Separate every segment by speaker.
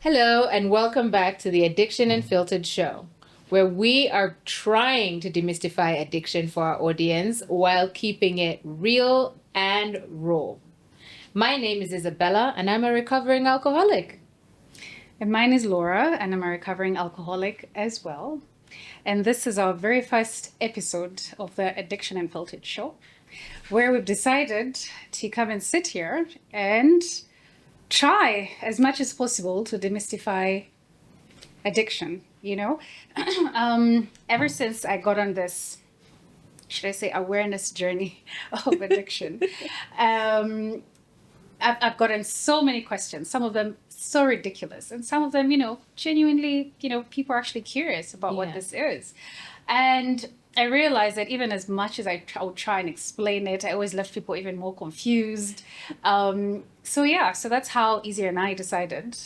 Speaker 1: Hello, and welcome back to the Addiction Unfiltered show, where we are trying to demystify addiction for our audience while keeping it real and raw. My name is Isabella, and I'm a recovering alcoholic.
Speaker 2: And mine is Laura, and I'm a recovering alcoholic as well. And this is our very first episode of the Addiction Unfiltered show, where we've decided to come and sit here and try as much as possible to demystify addiction. Ever since I got on this, should I say, awareness journey of addiction, I've gotten so many questions, some of them so ridiculous, and some of them, genuinely, people are actually curious about what this is. And I realized that even as much as I would try and explain it, I always left people even more confused. So that's how Easy and I decided,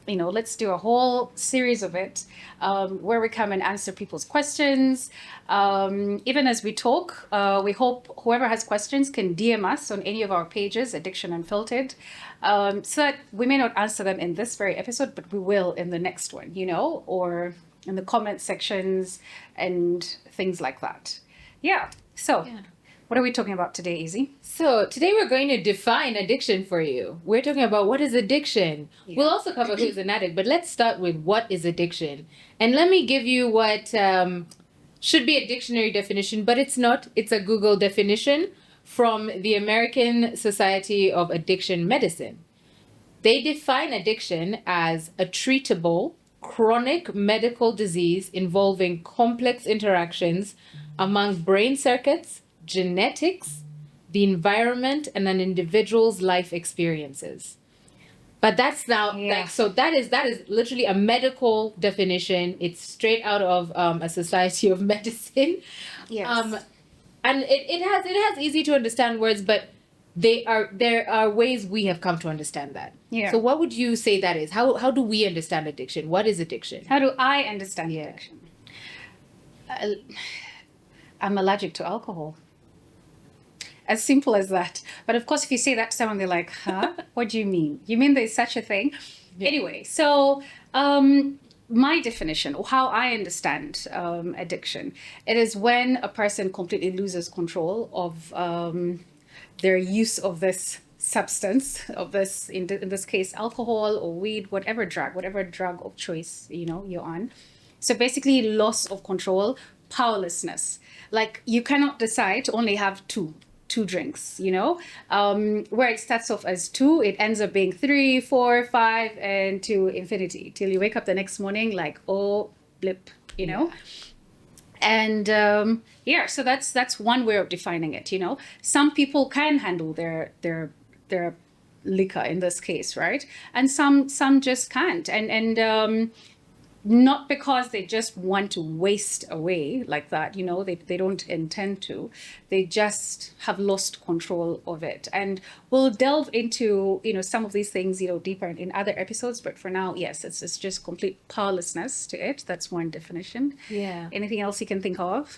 Speaker 2: let's do a whole series of it where we come and answer people's questions. Even as we talk, we hope whoever has questions can DM us on any of our pages, Addiction Unfiltered, so that we may not answer them in this very episode, but we will in the next one, or in the comment sections and things like that. What are we talking about today, Izzy?
Speaker 1: So, today we're going to define addiction for you. We're talking about what is addiction. Yeah. We'll also cover who's an addict, but let's start with what is addiction. And let me give you what should be a dictionary definition, but it's not. It's a Google definition from the American Society of Addiction Medicine. They define addiction as a treatable, chronic medical disease involving complex interactions among brain circuits, genetics, the environment, and an individual's life experiences. But that's now that is literally a medical definition. It's straight out of a Society of Medicine.
Speaker 2: Yes.
Speaker 1: And it has easy to understand words, but there are ways we have come to understand that.
Speaker 2: Yeah.
Speaker 1: So what would you say that is? How do we understand addiction? What is addiction?
Speaker 2: How do I understand addiction? I'm allergic to alcohol. As simple as that. But of course, if you say that to someone, they're like, huh? What do you mean? You mean there's such a thing? Yeah. Anyway, so my definition, or how I understand addiction, it is when a person completely loses control of their use of this substance, of this, in this case, alcohol or weed, whatever drug of choice, you're on. So basically loss of control, powerlessness. Like you cannot decide to only have two drinks, where it starts off as two, it ends up being 3, 4, 5, and to infinity till you wake up the next morning like, oh, blip, And so that's one way of defining it. Some people can handle their liquor in this case, right? And some just can't. And not because they just want to waste away like that, they don't intend to. They just have lost control of it. And we'll delve into, some of these things, deeper in other episodes. But for now, yes, it's just complete powerlessness to it. That's one definition.
Speaker 1: Yeah.
Speaker 2: Anything else you can think of?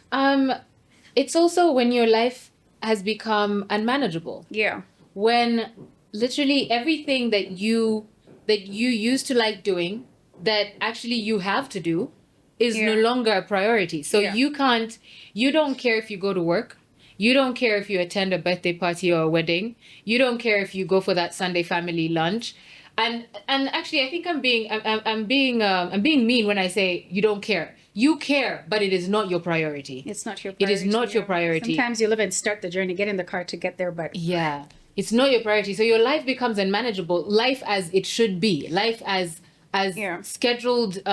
Speaker 1: It's also when your life has become unmanageable.
Speaker 2: Yeah.
Speaker 1: When literally everything that you used to like doing, that actually you have to do, is no longer a priority. So you don't care if you go to work. You don't care if you attend a birthday party or a wedding. You don't care if you go for that Sunday family lunch. And actually, I think I'm being mean when I say you don't care. You care, but it is not your priority.
Speaker 2: It's not your priority.
Speaker 1: It is not your priority.
Speaker 2: Sometimes you live and start the journey, get in the car to get there, but
Speaker 1: yeah, it's not your priority. So your life becomes unmanageable. Life as it should be. Life as scheduled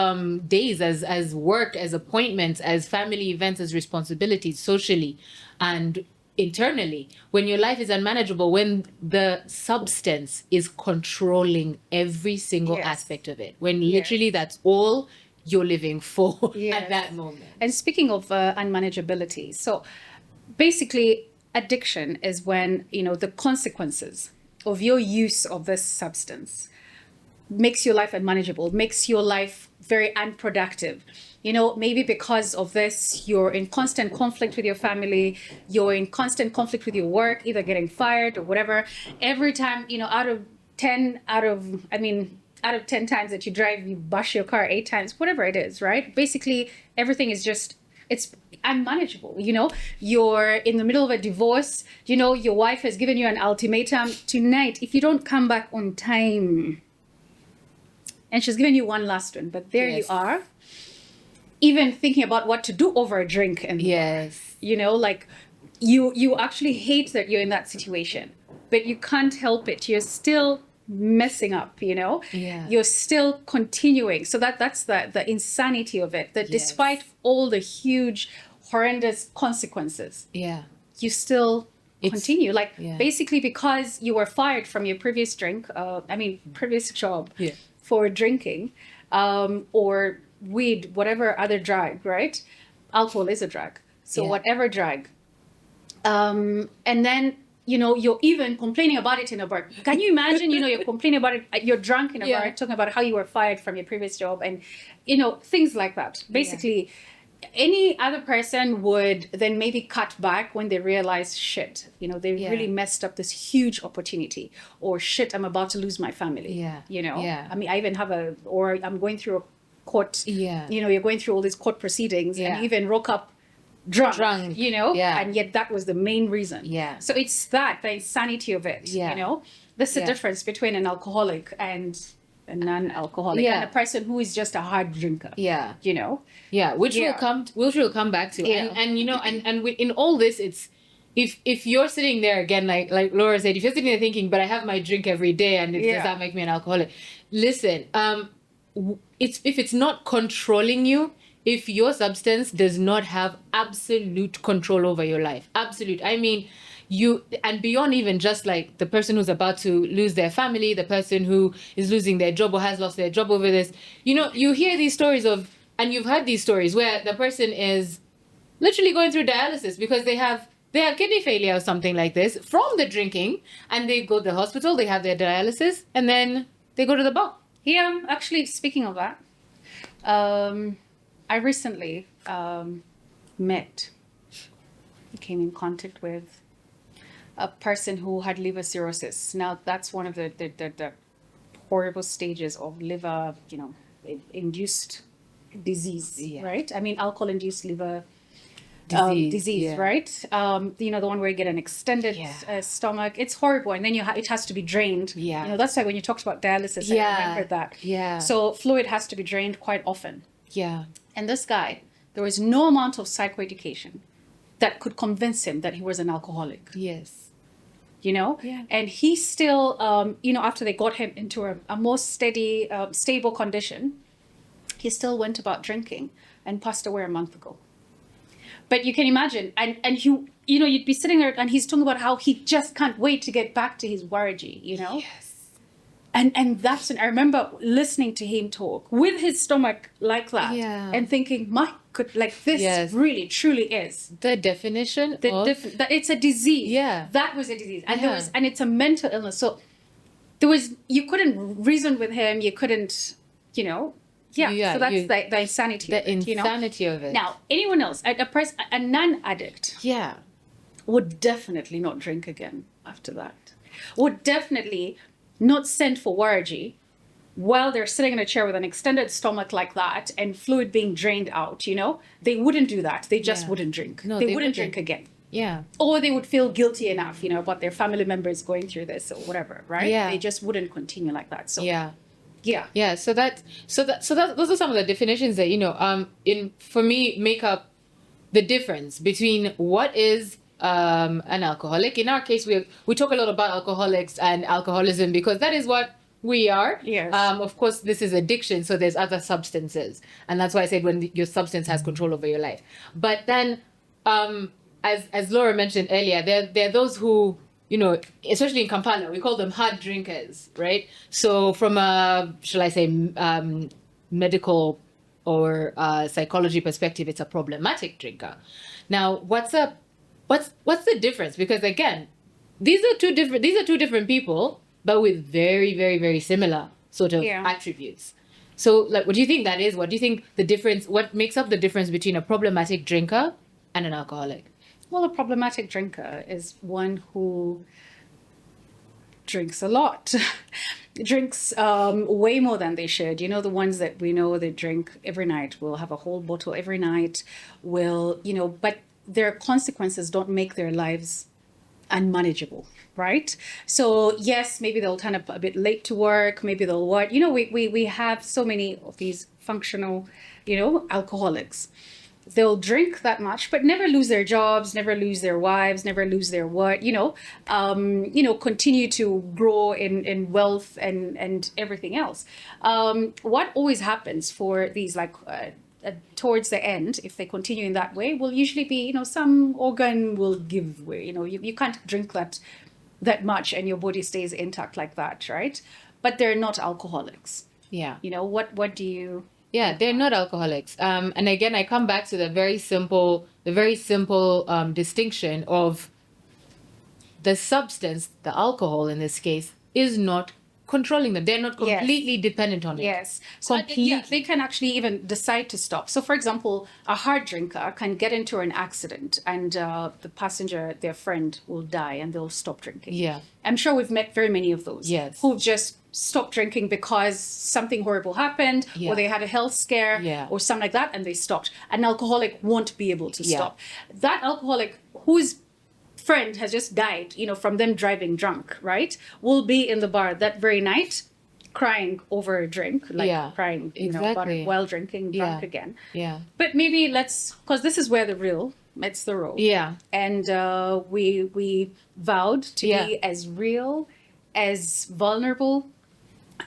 Speaker 1: days, as work, as appointments, as family events, as responsibilities, socially and internally. When your life is unmanageable, when the substance is controlling every single aspect of it, when literally that's all you're living for at that moment.
Speaker 2: And speaking of unmanageability, so basically addiction is when, the consequences of your use of this substance makes your life unmanageable, makes your life very unproductive. Maybe because of this, you're in constant conflict with your family, you're in constant conflict with your work, either getting fired or whatever. Every time, out of out of 10 times that you drive, you bash your car 8 times, whatever it is, right? Basically, everything is just, it's unmanageable. You know, you're in the middle of a divorce, you know, your wife has given you an ultimatum tonight. If you don't come back on time, and she's given you one last one, but there you are, even thinking about what to do over a drink. And, you know, like you actually hate that you're in that situation, but you can't help it. You're still messing up, you know, you're still continuing. So that's the insanity of it, that despite all the huge, horrendous consequences, you still continue. Like basically because you were fired from your previous previous job for drinking, or weed, whatever other drug, right? Alcohol is a drug. So whatever drug. And then, you know, you're even complaining about it in a bar. Can you imagine, you know, you're complaining about it, you're drunk in a bar, talking about how you were fired from your previous job and, you know, things like that. Basically, any other person would then maybe cut back when they realize, shit, you know, they really messed up this huge opportunity, or shit, I'm about to lose my family. You know, I mean, I even have or I'm going through a court, you know, you're going through all these court proceedings and you even woke up drunk, you know, and yet that was the main reason. So it's the insanity of it, you know. There's a difference between an alcoholic and a non-alcoholic, and a person who is just a hard drinker. You know.
Speaker 1: Which we'll come back to. And you know, and in all this, it's if you're sitting there again, like Laura said, if you're sitting there thinking, but I have my drink every day, and does that make me an alcoholic? Listen, if it's not controlling you, if your substance does not have absolute control over your life, absolute, I mean, and beyond even just like the person who's about to lose their family, the person who is losing their job or has lost their job over this, you know, you hear these stories and you've heard these stories where the person is literally going through dialysis because they have kidney failure or something like this from the drinking, and they go to the hospital, they have their dialysis, and then they go to the bar.
Speaker 2: Actually, speaking of that, I recently came in contact with a person who had liver cirrhosis. Now, that's one of the horrible stages of liver, you know, induced disease, right? I mean, alcohol-induced liver disease, right? You know, the one where you get an extended stomach. It's horrible, and then it has to be drained. You know, that's why when you talked about dialysis, I remembered that. So fluid has to be drained quite often. And this guy, there was no amount of psychoeducation that could convince him that he was an alcoholic. You know? And he still, you know, after they got him into a more steady, stable condition, he still went about drinking and passed away a month ago. But you can imagine, and he, you know, you'd be sitting there and he's talking about how he just can't wait to get back to his Waraji, you know? And that's, I remember listening to him talk with his stomach like that and thinking, my God, like this really, truly is.
Speaker 1: The definition
Speaker 2: that it's a disease. That was a disease. And and it's a mental illness. So you couldn't reason with him. You couldn't, you know, so that's the insanity of it.
Speaker 1: Insanity of it.
Speaker 2: Now, anyone else, a non-addict would definitely not drink again after that. Would definitely not send for Waraji while they're sitting in a chair with an extended stomach like that and fluid being drained out, you know. They wouldn't do that. They just wouldn't drink. No, they wouldn't drink again. Or they would feel guilty enough, you know, about their family members going through this or whatever, right? They just wouldn't continue like that. So
Speaker 1: So those are some of the definitions that, you know, for me make up the difference between what is an alcoholic. In our case, we talk a lot about alcoholics and alcoholism because that is what we are. Of course, this is addiction, so there's other substances, and that's why I said when your substance has control over your life. But then, as Laura mentioned earlier, there are those who, you know, especially in Kampala, we call them hard drinkers, right? So from a, shall I say, medical or psychology perspective, it's a problematic drinker. Now, what's the difference? Because again, these are two different people, but with very, very, very similar sort of attributes. So, like, what do you think that is? What do you think the difference? What makes up the difference between a problematic drinker and an alcoholic?
Speaker 2: Well, a problematic drinker is one who drinks a lot. Drinks way more than they should. You know, the ones that we know they drink every night will have a whole bottle every night, will, you know, but their consequences don't make their lives unmanageable, right? So yes, maybe they'll turn up a bit late to work, maybe they'll what, you know, we have so many of these functional, you know, alcoholics. They'll drink that much, but never lose their jobs, never lose their wives, never lose their what, you know, continue to grow in wealth and everything else. What always happens for these like towards the end, if they continue in that way, will usually be, you know, some organ will give way. You know, you can't drink that much and your body stays intact like that, right? But they're not alcoholics.
Speaker 1: Yeah.
Speaker 2: You know, what do you?
Speaker 1: Yeah, they're not alcoholics. And again, I come back to the very simple distinction of the substance, the alcohol in this case, is not controlling them. They're not completely dependent on it.
Speaker 2: Yes. So they can actually even decide to stop. So for example, a hard drinker can get into an accident and the passenger, their friend, will die and they'll stop drinking.
Speaker 1: Yeah.
Speaker 2: I'm sure we've met very many of those.
Speaker 1: Yes.
Speaker 2: Who just stopped drinking because something horrible happened or they had a health scare or something like that and they stopped. An alcoholic won't be able to stop. That alcoholic whose friend has just died, you know, from them driving drunk, right, will be in the bar that very night crying over a drink, like crying, you know, about while drinking drunk again.
Speaker 1: Yeah.
Speaker 2: But maybe because this is where the real meets the road.
Speaker 1: Yeah.
Speaker 2: And we vowed to be as real, as vulnerable,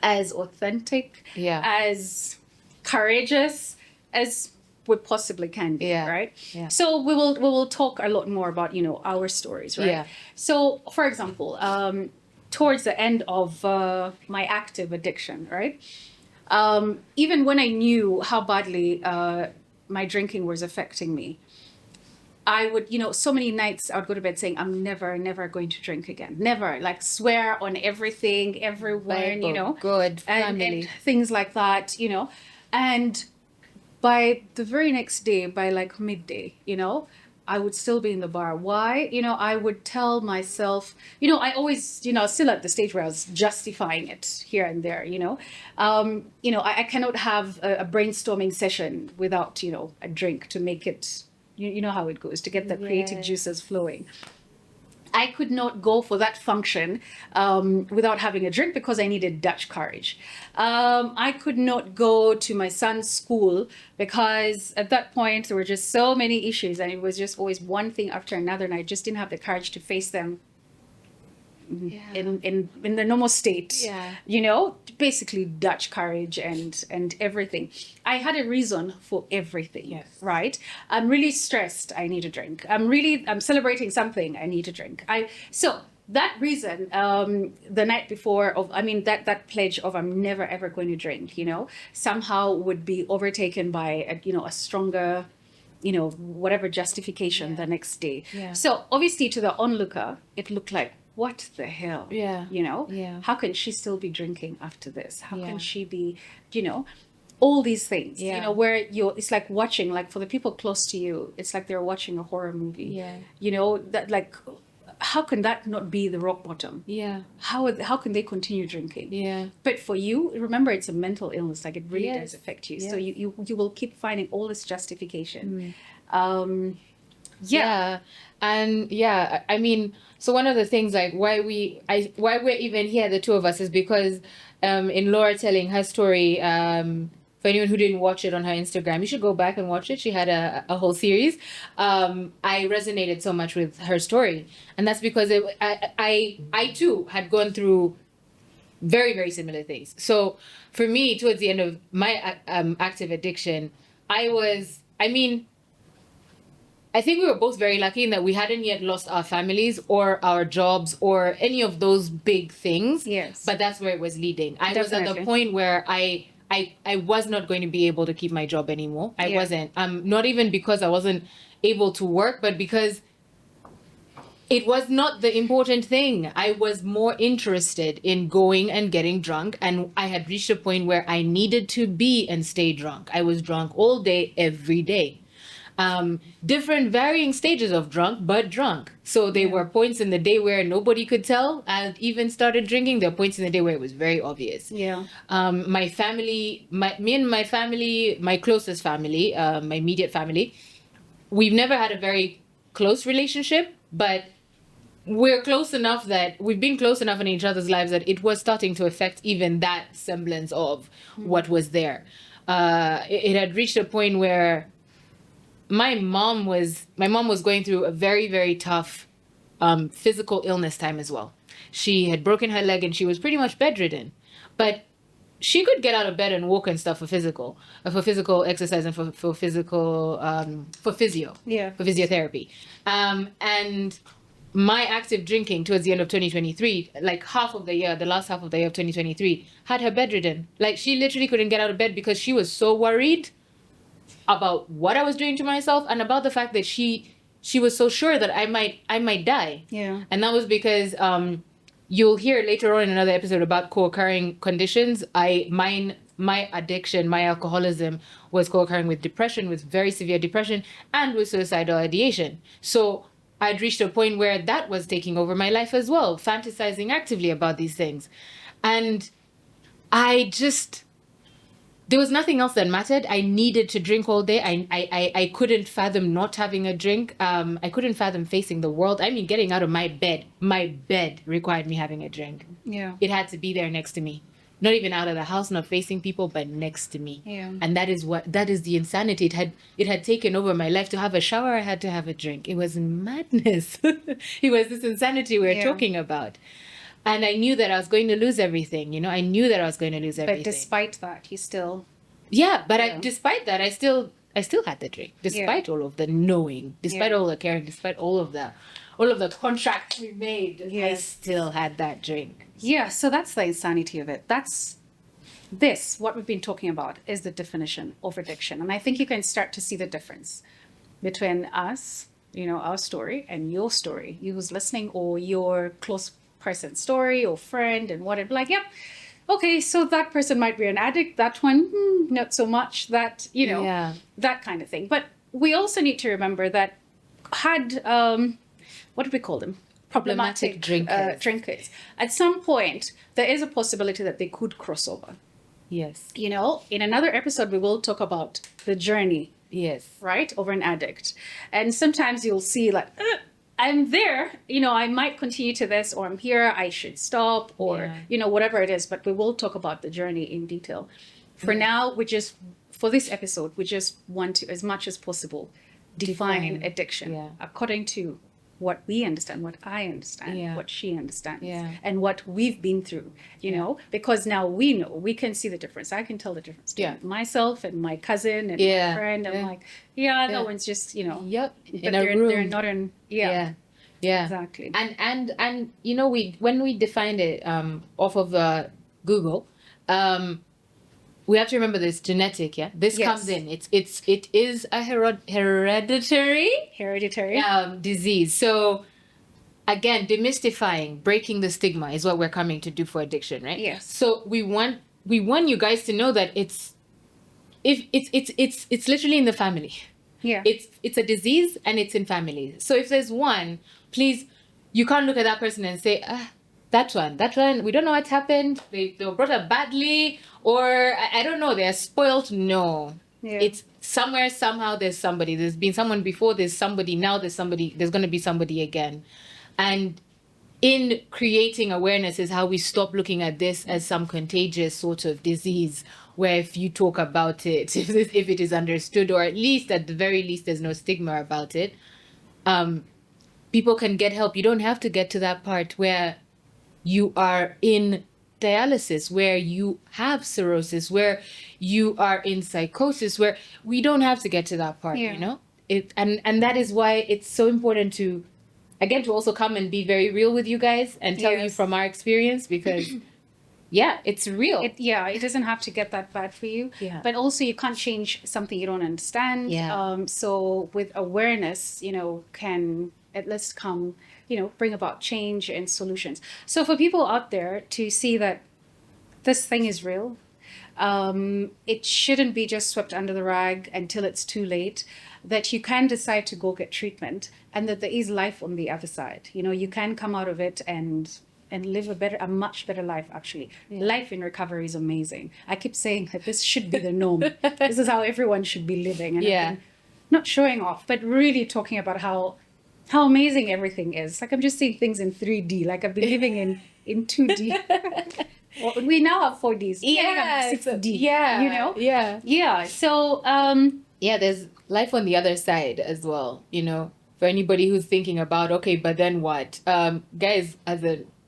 Speaker 2: as authentic, as courageous as we possibly can be, right?
Speaker 1: Yeah.
Speaker 2: So we will talk a lot more about, you know, our stories, right? Yeah. So for example, towards the end of my active addiction, right? Even when I knew how badly my drinking was affecting me, I would, you know, so many nights I would go to bed saying, I'm never going to drink again. Never. Like swear on everything, everyone, you know.
Speaker 1: Good family.
Speaker 2: And things like that, you know. And by the very next day, by like midday, you know, I would still be in the bar. Why? You know, I would tell myself, you know, I always, you know, still at the stage where I was justifying it here and there, you know. You know, I cannot have a brainstorming session without, you know, a drink to make it, you know how it goes, to get the creative juices flowing. I could not go for that function without having a drink because I needed Dutch courage. I could not go to my son's school because at that point there were just so many issues and it was just always one thing after another and I just didn't have the courage to face them in the normal state. You know, basically Dutch courage and everything. I had a reason for everything. Right? I'm really stressed, I need a drink. I'm celebrating something, I need a drink. So that reason, the night before that pledge of I'm never ever going to drink, you know, somehow would be overtaken by a stronger, you know, whatever justification the next day. So obviously to the onlooker, it looked like, what the hell? You know? How can she still be drinking after this? How can she be, you know, all these things, you know, where it's like watching, like for the people close to you, it's like they're watching a horror movie. You know, that like, how can that not be the rock bottom? How can they continue drinking? But for you, remember, it's a mental illness. Like it really does affect you. So you will keep finding all this justification.
Speaker 1: And I mean, so one of the things like why we're even here, the two of us, is because in Laura telling her story, for anyone who didn't watch it on her Instagram, you should go back and watch it. She had a whole series. I resonated so much with her story. And that's because I too had gone through very, very similar things. So for me, towards the end of my active addiction, I think we were both very lucky in that we hadn't yet lost our families or our jobs or any of those big things. But that's where it was leading. I was at the point where I was not going to be able to keep my job anymore. I wasn't. Not even because I wasn't able to work, but because it was not the important thing. I was more interested in going and getting drunk. And I had reached a point where I needed to be and stay drunk. I was drunk all day, every day. Different varying stages of drunk, but drunk. So there were points in the day where nobody could tell I even started drinking. There were points in the day where it was very obvious.
Speaker 2: Yeah.
Speaker 1: My family, me and my family, my closest family, my immediate family, we've never had a very close relationship, but we're close enough that we've been close enough in each other's lives that it was starting to affect even that semblance of what was there. It had reached a point where my mom was going through a very, very tough physical illness time as well. She had broken her leg and she was pretty much bedridden, but she could get out of bed and walk and stuff for physical exercise and for physical for physio, for physiotherapy. And my active drinking towards the end of 2023, like half of the year, the last half of the year of 2023, had her bedridden. Like she literally couldn't get out of bed because she was so worried about what I was doing to myself and about the fact that she was so sure that I might die.
Speaker 2: Yeah.
Speaker 1: And that was because you'll hear later on in another episode about co-occurring conditions. My addiction, my alcoholism was co-occurring with depression, with very severe depression, and with suicidal ideation. So I'd reached a point where that was taking over my life as well, fantasizing actively about these things. And there was nothing else that mattered. I needed to drink all day. I couldn't fathom not having a drink. I couldn't fathom facing the world. I mean, getting out of my bed. My bed required me having a drink.
Speaker 2: Yeah.
Speaker 1: It had to be there next to me. Not even out of the house, not facing people, but next to me.
Speaker 2: Yeah.
Speaker 1: And that is the insanity. It had taken over my life. To have a shower, I had to have a drink. It was madness. It was this insanity we're talking about. And I knew that I was going to lose everything. I knew that I was going to lose everything.
Speaker 2: But despite that, you still...
Speaker 1: Yeah, but despite that, I still had the drink. Despite all of the knowing, despite all the caring, despite all of the contracts we made, I still had that drink.
Speaker 2: Yeah, so that's the insanity of it. What we've been talking about is the definition of addiction. And I think you can start to see the difference between us, our story, and your story. You who's listening, or your close person's story or friend, and what it'd be like, yep. Okay, so that person might be an addict. That one, not so much. That, that kind of thing. But we also need to remember that had, what do we call them? Problematic drinkers. At some point, there is a possibility that they could cross over.
Speaker 1: Yes.
Speaker 2: In another episode, we will talk about the journey.
Speaker 1: Yes.
Speaker 2: Right? Over an addict. And sometimes you'll see like, I'm there, I might continue to this, or I'm here, I should stop, or, whatever it is. But we will talk about the journey in detail. For now, for this episode, we just want to, as much as possible, define addiction according to what we understand, what I understand, what she understands, and what we've been through, because now we know, we can see the difference. I can tell the difference between myself and my cousin and my friend. I'm like, that one's just,
Speaker 1: Yep.
Speaker 2: But they're not in, Yeah, exactly.
Speaker 1: And when we defined it off of Google, we have to remember this genetic. This comes in. It is a hereditary disease. So again, demystifying, breaking the stigma is what we're coming to do for addiction, right?
Speaker 2: Yes.
Speaker 1: So we want you guys to know that it's literally in the family.
Speaker 2: Yeah.
Speaker 1: It's a disease and it's in families. So if there's one, please, you can't look at that person and say, that one, we don't know what happened. They were brought up badly, or I don't know, they're spoiled. No. Yeah. It's somewhere, somehow there's somebody. There's been someone before, there's somebody now, there's going to be somebody again. And in creating awareness is how we stop looking at this as some contagious sort of disease, where if you talk about it, if it is understood, or at the very least, there's no stigma about it, people can get help. You don't have to get to that part where you are in dialysis, where you have cirrhosis, where you are in psychosis, where we don't have to get to that part, and that is why it's so important to also come and be very real with you guys and tell you from our experience, because it's real.
Speaker 2: It doesn't have to get that bad for you. Yeah. But also you can't change something you don't understand. Yeah. So with awareness, can at least come, bring about change and solutions. So for people out there to see that this thing is real, it shouldn't be just swept under the rag until it's too late. that you can decide to go get treatment, and that there is life on the other side. You know, you can come out of it and live a much better life. Actually, life in recovery is amazing. I keep saying that this should be the norm. This is how everyone should be living. And I've been not showing off, but really talking about how amazing everything is. Like, I'm just seeing things in 3D. Like, I've been living in 2D. Well, we now have 4Ds.
Speaker 1: Yeah,
Speaker 2: 6D.
Speaker 1: yeah,
Speaker 2: You know?
Speaker 1: yeah,
Speaker 2: Yeah. So,
Speaker 1: yeah. There's life on the other side as well. You know, for anybody who's thinking about, okay, but then what? Guys,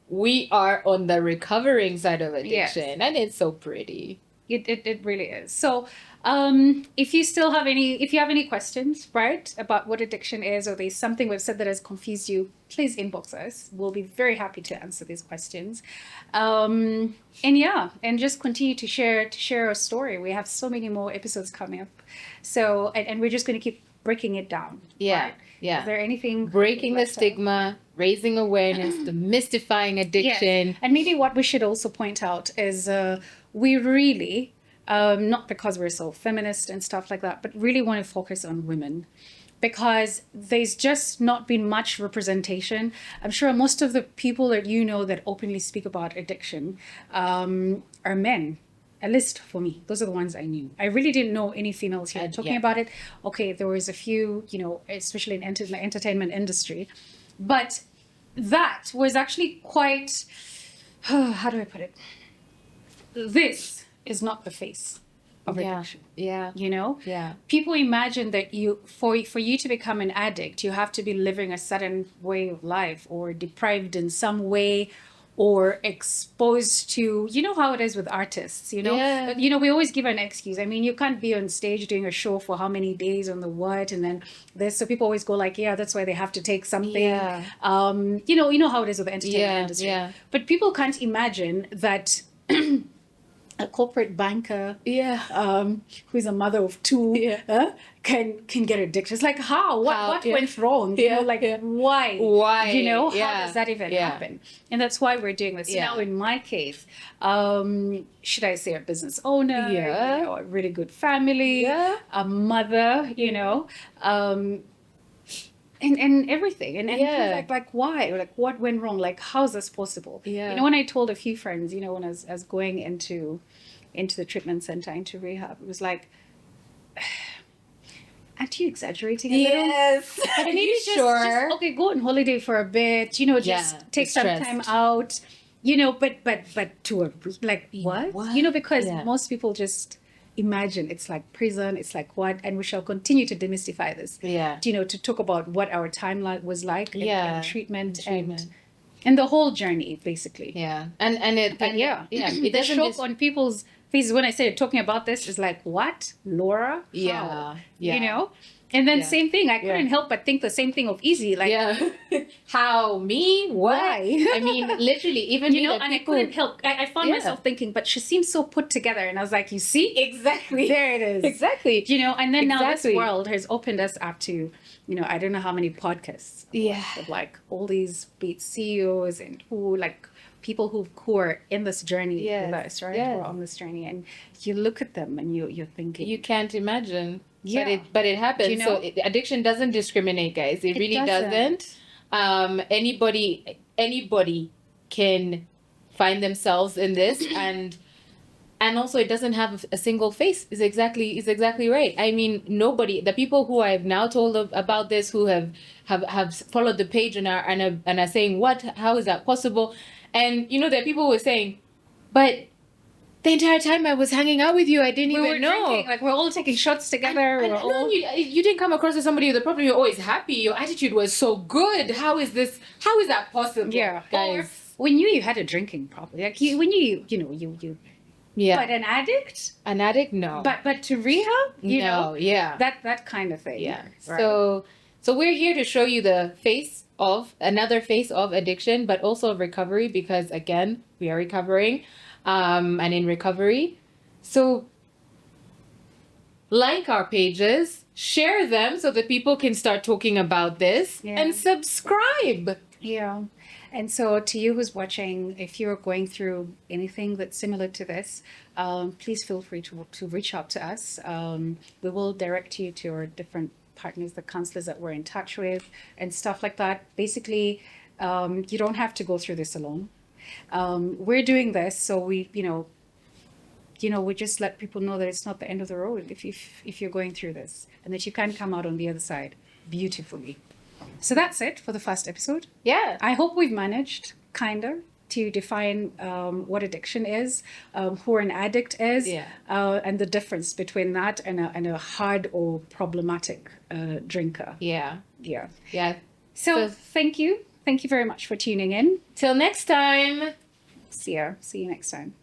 Speaker 1: we are on the recovering side of addiction, and it's so pretty.
Speaker 2: It really is. So, if you have any questions, right, about what addiction is, or there's something we've said that has confused you, please inbox us. We'll be very happy to answer these questions. And just continue to share our story. We have so many more episodes coming up. So, and we're just going to keep breaking it down.
Speaker 1: Yeah.
Speaker 2: Right?
Speaker 1: Yeah.
Speaker 2: Is there anything
Speaker 1: breaking the stigma, raising awareness, demystifying addiction?
Speaker 2: Yes. And maybe what we should also point out is we really, not because we're so feminist and stuff like that, but really want to focus on women, because there's just not been much representation. I'm sure most of the people that you know that openly speak about addiction are men. At least for me, those are the ones I knew. I really didn't know any females here talking about it. Okay, there was a few, you know, especially in the entertainment industry, but that was actually quite, how do I put it? This is not the face of addiction.
Speaker 1: Yeah.
Speaker 2: You know?
Speaker 1: Yeah.
Speaker 2: People imagine that for you to become an addict, you have to be living a certain way of life, or deprived in some way, or exposed to, you know how it is with artists, you know?
Speaker 1: Yeah.
Speaker 2: You know, we always give an excuse. I mean, you can't be on stage doing a show for how many days on the what, and then this. So people always go like, yeah, that's why they have to take something.
Speaker 1: Yeah.
Speaker 2: You know how it is with the entertainment industry.
Speaker 1: Yeah.
Speaker 2: But people can't imagine that a corporate banker, who's a mother of two, can get addicted. It's like, how? What went wrong? You know, like why?
Speaker 1: Why?
Speaker 2: You know, how does that even happen? And that's why we're doing this. Now, in my case, should I say a business owner? You know, a really good family, a mother. You know. And everything, and like why, or like what went wrong, like how's this possible? You know, when I told a few friends, you know, when I was going into the treatment center, into rehab, it was like, aren't you exaggerating a little?
Speaker 1: Yes.
Speaker 2: But maybe just okay, go on holiday for a bit, you know, just take some time out, you know, but to a like what? You know, because most people just imagine it's like prison, it's like what, and we shall continue to demystify this. You know, to talk about what our timeline was like, and treatment. And the whole journey, basically. It doesn't show up on people's faces when I say talking about this is like, what, Laura? How? You know. And then same thing, I couldn't help but think the same thing of Easy, like,
Speaker 1: how, me, why? I mean, literally, even
Speaker 2: you know, and I couldn't help. I found myself thinking, but she seems so put together, and I was like, you see,
Speaker 1: exactly,
Speaker 2: there it is,
Speaker 1: exactly,
Speaker 2: you know. And then now this world has opened us up to, you know, I don't know how many podcasts, of like all these CEOs and who like people who are in this journey with us, right? Who are on this journey, and you look at them and you're thinking,
Speaker 1: you can't imagine. But it happens. You know? So addiction doesn't discriminate, guys. It really doesn't. Anybody can find themselves in this, and also it doesn't have a single face. Is exactly right. I mean, nobody. The people who I've now told about this, who have followed the page and are saying, what? How is that possible? And you know, there are people who are saying, but the entire time I was hanging out with you, I didn't even know.
Speaker 2: Drinking, like we're all taking shots together.
Speaker 1: You didn't come across as somebody with a problem. You're always happy. Your attitude was so good. How is that possible?
Speaker 2: Yeah,
Speaker 1: guys.
Speaker 2: Or we knew you had a drinking problem. Like we knew, you know, you.
Speaker 1: Yeah.
Speaker 2: But an addict?
Speaker 1: An addict, no.
Speaker 2: But to rehab, you know, that kind of thing.
Speaker 1: Yeah. Right. So we're here to show you another face of addiction, but also of recovery, because again, we are recovering. And in recovery. So like our pages, share them so that people can start talking about this, and subscribe. Yeah.
Speaker 2: And so to you who's watching, if you're going through anything that's similar to this, please feel free to reach out to us. We will direct you to our different partners, the counselors that we're in touch with, and stuff like that. Basically, you don't have to go through this alone. We're doing this, so we just let people know that it's not the end of the road if you're going through this, and that you can come out on the other side beautifully. So that's it for the first episode.
Speaker 1: Yeah.
Speaker 2: I hope we've managed, to define what addiction is, who an addict is, and the difference between that and a hard or problematic drinker.
Speaker 1: Yeah.
Speaker 2: Yeah.
Speaker 1: Yeah.
Speaker 2: So thank you. Thank you very much for tuning in.
Speaker 1: Till next time.
Speaker 2: See you next time.